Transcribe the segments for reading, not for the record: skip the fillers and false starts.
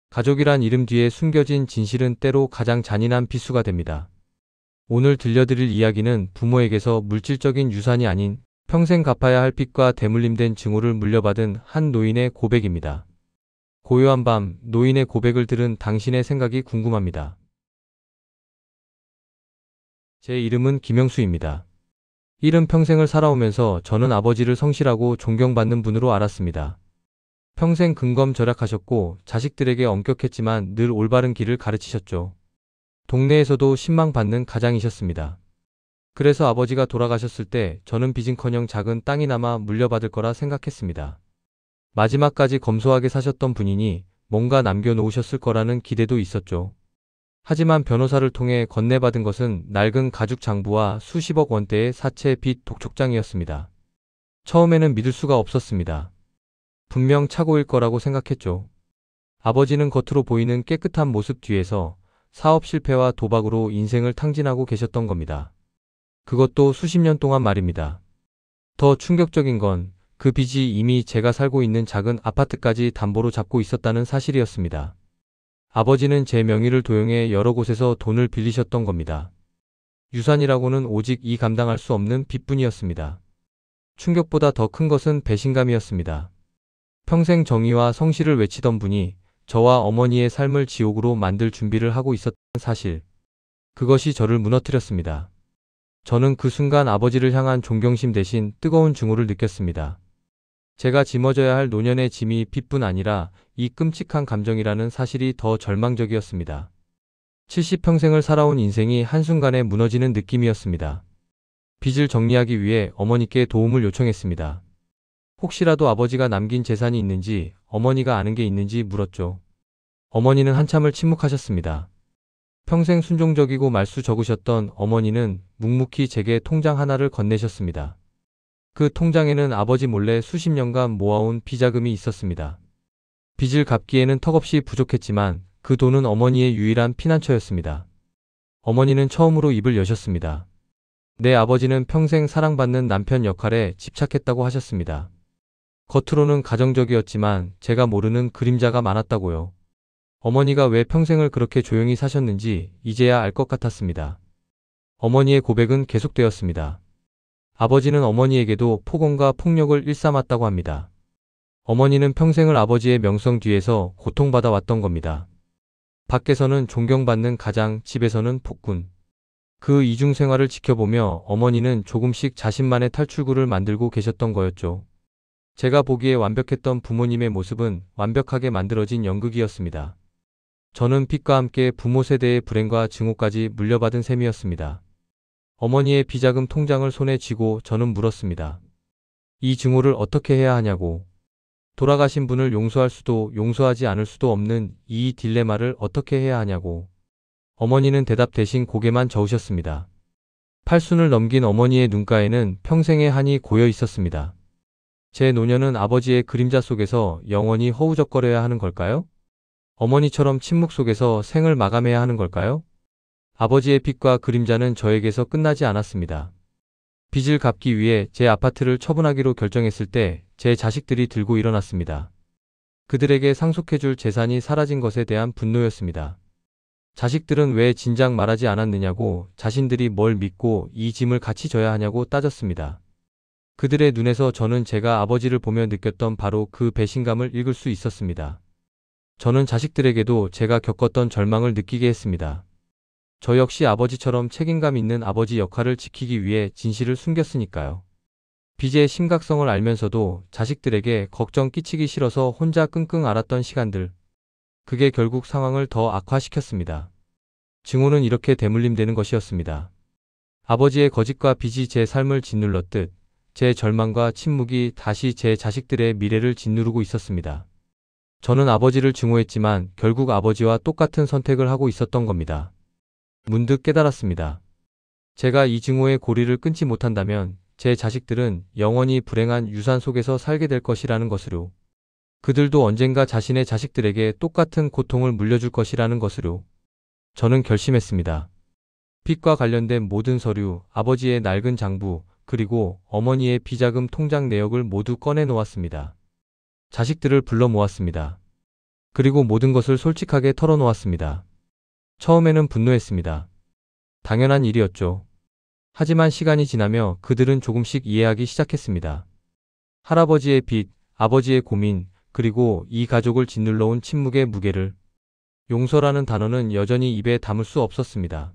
가족이란 이름 뒤에 숨겨진 진실은 때로 가장 잔인한 비수가 됩니다. 오늘 들려드릴 이야기는 부모에게서 물질적인 유산이 아닌 평생 갚아야 할 빚과 대물림된 증오를 물려받은 한 노인의 고백입니다. 고요한 밤, 노인의 고백을 들은 당신의 생각이 궁금합니다. 제 이름은 김영수입니다. 이른 평생을 살아오면서 저는 아버지를 성실하고 존경받는 분으로 알았습니다. 평생 근검절약하셨고 자식들에게 엄격했지만 늘 올바른 길을 가르치셨죠. 동네에서도 신망받는 가장이셨습니다. 그래서 아버지가 돌아가셨을 때 저는 빚은커녕 작은 땅이나마 물려받을 거라 생각했습니다. 마지막까지 검소하게 사셨던 분이니 뭔가 남겨놓으셨을 거라는 기대도 있었죠. 하지만 변호사를 통해 건네받은 것은 낡은 가죽 장부와 수십억 원대의 사채 빚 독촉장이었습니다. 처음에는 믿을 수가 없었습니다. 분명 착오일 거라고 생각했죠. 아버지는 겉으로 보이는 깨끗한 모습 뒤에서 사업 실패와 도박으로 인생을 탕진하고 계셨던 겁니다. 그것도 수십 년 동안 말입니다. 더 충격적인 건 그 빚이 이미 제가 살고 있는 작은 아파트까지 담보로 잡고 있었다는 사실이었습니다. 아버지는 제 명의를 도용해 여러 곳에서 돈을 빌리셨던 겁니다. 유산이라고는 오직 이 감당할 수 없는 빚뿐이었습니다. 충격보다 더 큰 것은 배신감이었습니다. 평생 정의와 성실을 외치던 분이 저와 어머니의 삶을 지옥으로 만들 준비를 하고 있었다는 사실. 그것이 저를 무너뜨렸습니다. 저는 그 순간 아버지를 향한 존경심 대신 뜨거운 증오를 느꼈습니다. 제가 짊어져야 할 노년의 짐이 빚뿐 아니라 이 끔찍한 감정이라는 사실이 더 절망적이었습니다. 70평생을 살아온 인생이 한순간에 무너지는 느낌이었습니다. 빚을 정리하기 위해 어머니께 도움을 요청했습니다. 혹시라도 아버지가 남긴 재산이 있는지, 어머니가 아는 게 있는지 물었죠. 어머니는 한참을 침묵하셨습니다. 평생 순종적이고 말수 적으셨던 어머니는 묵묵히 제게 통장 하나를 건네셨습니다. 그 통장에는 아버지 몰래 수십 년간 모아온 비자금이 있었습니다. 빚을 갚기에는 턱없이 부족했지만 그 돈은 어머니의 유일한 피난처였습니다. 어머니는 처음으로 입을 여셨습니다. 내 아버지는 평생 사랑받는 남편 역할에 집착했다고 하셨습니다. 겉으로는 가정적이었지만 제가 모르는 그림자가 많았다고요. 어머니가 왜 평생을 그렇게 조용히 사셨는지 이제야 알 것 같았습니다. 어머니의 고백은 계속되었습니다. 아버지는 어머니에게도 폭언과 폭력을 일삼았다고 합니다. 어머니는 평생을 아버지의 명성 뒤에서 고통받아 왔던 겁니다. 밖에서는 존경받는 가장, 집에서는 폭군. 그 이중 생활을 지켜보며 어머니는 조금씩 자신만의 탈출구를 만들고 계셨던 거였죠. 제가 보기에 완벽했던 부모님의 모습은 완벽하게 만들어진 연극이었습니다. 저는 빚과 함께 부모 세대의 불행과 증오까지 물려받은 셈이었습니다. 어머니의 비자금 통장을 손에 쥐고 저는 물었습니다. 이 증오를 어떻게 해야 하냐고. 돌아가신 분을 용서할 수도 용서하지 않을 수도 없는 이 딜레마를 어떻게 해야 하냐고. 어머니는 대답 대신 고개만 저으셨습니다. 팔순을 넘긴 어머니의 눈가에는 평생의 한이 고여 있었습니다. 제 노년은 아버지의 그림자 속에서 영원히 허우적거려야 하는 걸까요? 어머니처럼 침묵 속에서 생을 마감해야 하는 걸까요? 아버지의 빚과 그림자는 저에게서 끝나지 않았습니다. 빚을 갚기 위해 제 아파트를 처분하기로 결정했을 때 제 자식들이 들고 일어났습니다. 그들에게 상속해줄 재산이 사라진 것에 대한 분노였습니다. 자식들은 왜 진작 말하지 않았느냐고, 자신들이 뭘 믿고 이 짐을 같이 져야 하냐고 따졌습니다. 그들의 눈에서 저는 제가 아버지를 보며 느꼈던 바로 그 배신감을 읽을 수 있었습니다. 저는 자식들에게도 제가 겪었던 절망을 느끼게 했습니다. 저 역시 아버지처럼 책임감 있는 아버지 역할을 지키기 위해 진실을 숨겼으니까요. 빚의 심각성을 알면서도 자식들에게 걱정 끼치기 싫어서 혼자 끙끙 앓았던 시간들. 그게 결국 상황을 더 악화시켰습니다. 증오는 이렇게 대물림되는 것이었습니다. 아버지의 거짓과 빚이 제 삶을 짓눌렀듯 제 절망과 침묵이 다시 제 자식들의 미래를 짓누르고 있었습니다. 저는 아버지를 증오했지만 결국 아버지와 똑같은 선택을 하고 있었던 겁니다. 문득 깨달았습니다. 제가 이 증오의 고리를 끊지 못한다면 제 자식들은 영원히 불행한 유산 속에서 살게 될 것이라는 것으로, 그들도 언젠가 자신의 자식들에게 똑같은 고통을 물려줄 것이라는 것으로 저는 결심했습니다. 빚과 관련된 모든 서류, 아버지의 낡은 장부, 그리고 어머니의 비자금 통장 내역을 모두 꺼내 놓았습니다. 자식들을 불러 모았습니다. 그리고 모든 것을 솔직하게 털어놓았습니다. 처음에는 분노했습니다. 당연한 일이었죠. 하지만 시간이 지나며 그들은 조금씩 이해하기 시작했습니다. 할아버지의 빚, 아버지의 고민, 그리고 이 가족을 짓눌러온 침묵의 무게를. 용서라는 단어는 여전히 입에 담을 수 없었습니다.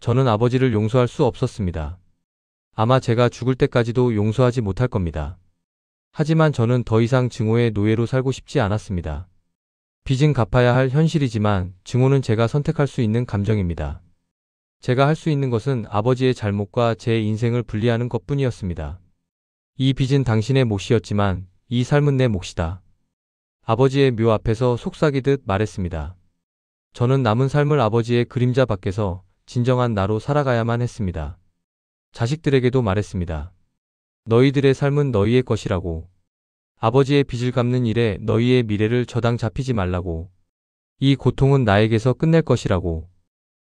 저는 아버지를 용서할 수 없었습니다. 아마 제가 죽을 때까지도 용서하지 못할 겁니다. 하지만 저는 더 이상 증오의 노예로 살고 싶지 않았습니다. 빚은 갚아야 할 현실이지만 증오는 제가 선택할 수 있는 감정입니다. 제가 할 수 있는 것은 아버지의 잘못과 제 인생을 분리하는 것뿐이었습니다. 이 빚은 당신의 몫이었지만 이 삶은 내 몫이다. 아버지의 묘 앞에서 속삭이듯 말했습니다. 저는 남은 삶을 아버지의 그림자 밖에서 진정한 나로 살아가야만 했습니다. 자식들에게도 말했습니다. 너희들의 삶은 너희의 것이라고. 아버지의 빚을 갚는 일에 너희의 미래를 저당 잡히지 말라고. 이 고통은 나에게서 끝낼 것이라고.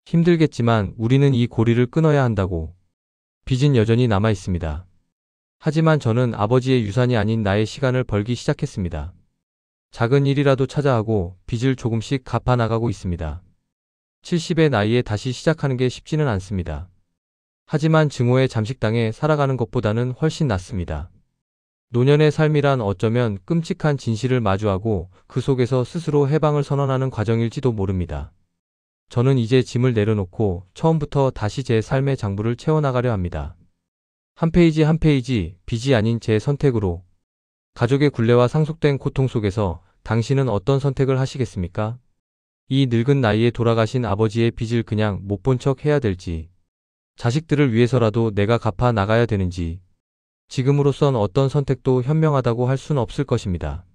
힘들겠지만 우리는 이 고리를 끊어야 한다고. 빚은 여전히 남아 있습니다. 하지만 저는 아버지의 유산이 아닌 나의 시간을 벌기 시작했습니다. 작은 일이라도 찾아하고 빚을 조금씩 갚아나가고 있습니다. 70의 나이에 다시 시작하는 게 쉽지는 않습니다. 하지만 증오의 잠식당에 살아가는 것보다는 훨씬 낫습니다. 노년의 삶이란 어쩌면 끔찍한 진실을 마주하고 그 속에서 스스로 해방을 선언하는 과정일지도 모릅니다. 저는 이제 짐을 내려놓고 처음부터 다시 제 삶의 장부를 채워나가려 합니다. 한 페이지 한 페이지 빚이 아닌 제 선택으로. 가족의 굴레와 상속된 고통 속에서 당신은 어떤 선택을 하시겠습니까? 이 늙은 나이에 돌아가신 아버지의 빚을 그냥 못 본 척 해야 될지, 자식들을 위해서라도 내가 갚아 나가야 되는지, 지금으로선 어떤 선택도 현명하다고 할 순 없을 것입니다.